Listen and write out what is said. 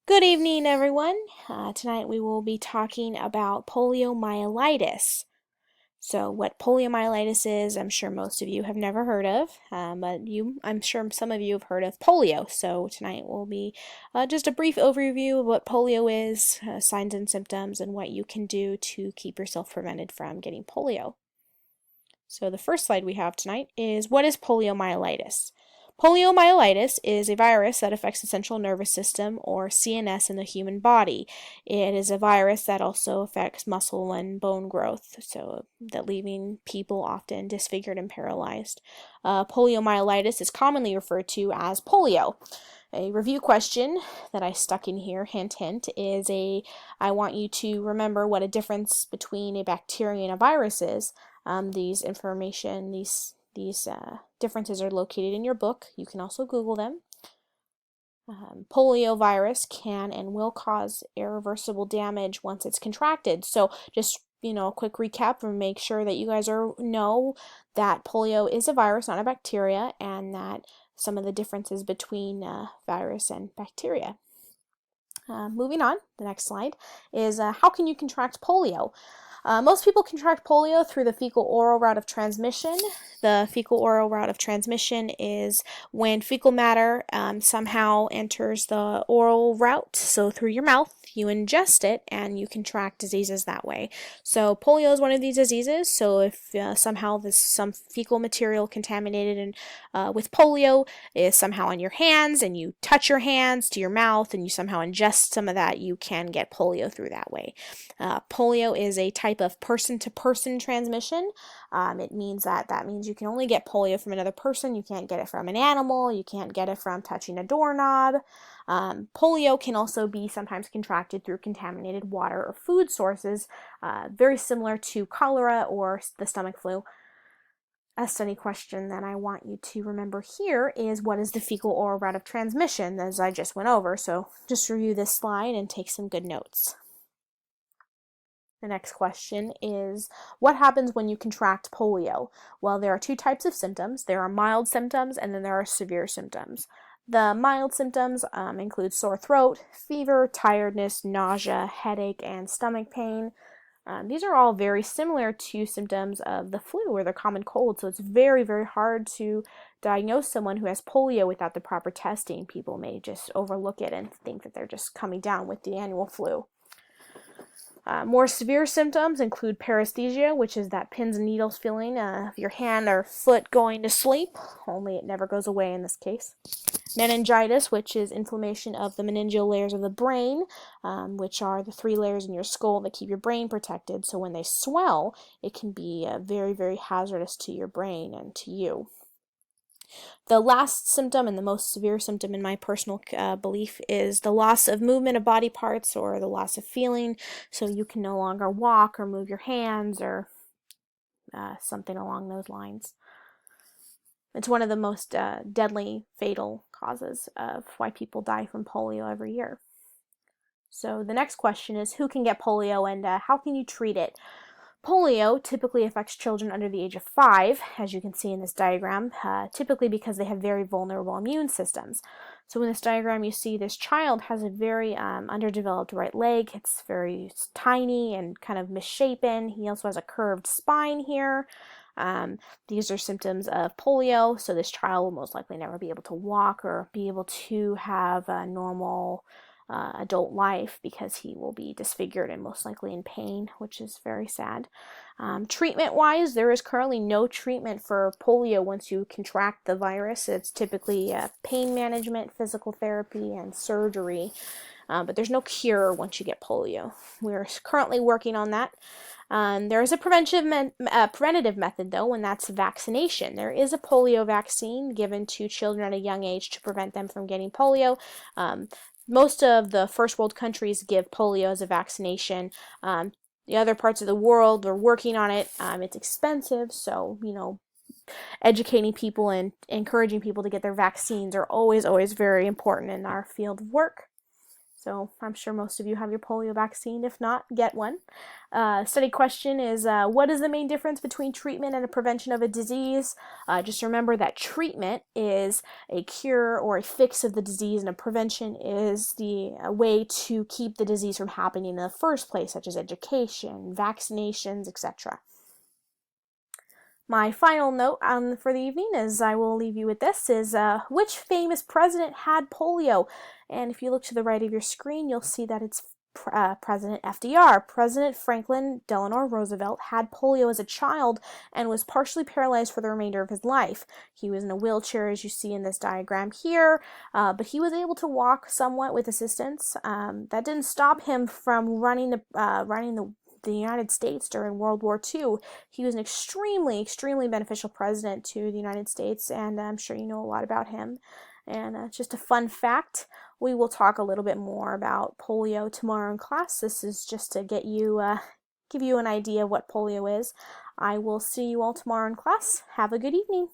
Good evening, everyone. Tonight we will be talking about poliomyelitis. So, what poliomyelitis is, I'm sure most of you have never heard of, but I'm sure some of you have heard of polio. So, tonight will be just a brief overview of what polio is, signs and symptoms, and what you can do to keep yourself prevented from getting polio. So, the first slide we have tonight is what is poliomyelitis? Poliomyelitis is a virus that affects the central nervous system, or CNS, in the human body. It is a virus that also affects muscle and bone growth, so that leaving people often disfigured and paralyzed. Poliomyelitis is commonly referred to as polio. A review question that I stuck in here, hint, hint, I want you to remember what a difference between a bacteria and a virus is. These differences are located in your book. You can also Google them. Polio virus can and will cause irreversible damage once it's contracted. So just a quick recap and make sure that you guys know that polio is a virus, not a bacteria, and that some of the differences between virus and bacteria. Moving on, the next slide is how can you contract polio? Most people contract polio through the fecal-oral route of transmission. The fecal-oral route of transmission is when fecal matter somehow enters the oral route, so through your mouth, you ingest it, and you contract diseases that way. So polio is one of these diseases, so if somehow there's some fecal material contaminated with polio is somehow on your hands, and you touch your hands to your mouth, and you somehow ingest some of that, you can get polio through that way. Polio is a type of person-to-person transmission. It means that means you can only get polio from another person. You can't get it from an animal. You can't get it from touching a doorknob. Polio can also be sometimes contracted through contaminated water or food sources, very similar to cholera or the stomach flu. A study question that I want you to remember here is what is the fecal-oral route of transmission, as I just went over. So just review this slide and take some good notes. The next question is, what happens when you contract polio? Well, there are two types of symptoms. There are mild symptoms and then there are severe symptoms. The mild symptoms include sore throat, fever, tiredness, nausea, headache, and stomach pain. These are all very similar to symptoms of the flu or the common cold, so it's very, very hard to diagnose someone who has polio without the proper testing. People may just overlook it and think that they're just coming down with the annual flu. More severe symptoms include paresthesia, which is that pins and needles feeling of your hand or foot going to sleep, only it never goes away in this case. Meningitis, which is inflammation of the meningeal layers of the brain, which are the 3 layers in your skull that keep your brain protected. So when they swell, it can be very, very hazardous to your brain and to you. The last symptom and the most severe symptom in my personal belief is the loss of movement of body parts or the loss of feeling, so you can no longer walk or move your hands or something along those lines. It's one of the most deadly, fatal causes of why people die from polio every year. So the next question is, who can get polio and how can you treat it? Polio typically affects children under the age of 5, as you can see in this diagram, typically because they have very vulnerable immune systems. So in this diagram you see this child has a very underdeveloped right leg. It's very tiny and kind of misshapen. He also has a curved spine here. These are symptoms of polio, so this child will most likely never be able to walk or be able to have a normal adult life because he will be disfigured and most likely in pain, which is very sad. Treatment-wise, there is currently no treatment for polio once you contract the virus. It's typically pain management, physical therapy, and surgery, but there's no cure once you get polio. We're currently working on that. There is a preventative method, though, and that's vaccination. There is a polio vaccine given to children at a young age to prevent them from getting polio. Most of the first world countries give polio as a vaccination. The other parts of the world are working on it. It's expensive, so, educating people and encouraging people to get their vaccines are always, always very important in our field of work. So I'm sure most of you have your polio vaccine. If not, get one. Study question is, what is the main difference between treatment and a prevention of a disease? Just remember that treatment is a cure or a fix of the disease, and a prevention is the way to keep the disease from happening in the first place, such as education, vaccinations, etc. My final note for the evening, as I will leave you with this, is which famous president had polio? And if you look to the right of your screen, you'll see that it's President FDR. President Franklin Delano Roosevelt had polio as a child and was partially paralyzed for the remainder of his life. He was in a wheelchair, as you see in this diagram here, but he was able to walk somewhat with assistance. That didn't stop him from running the United States during World War II. He was an extremely, extremely beneficial president to the United States, and I'm sure you know a lot about him. And just a fun fact, we will talk a little bit more about polio tomorrow in class. This is just to give you an idea of what polio is. I will see you all tomorrow in class. Have a good evening.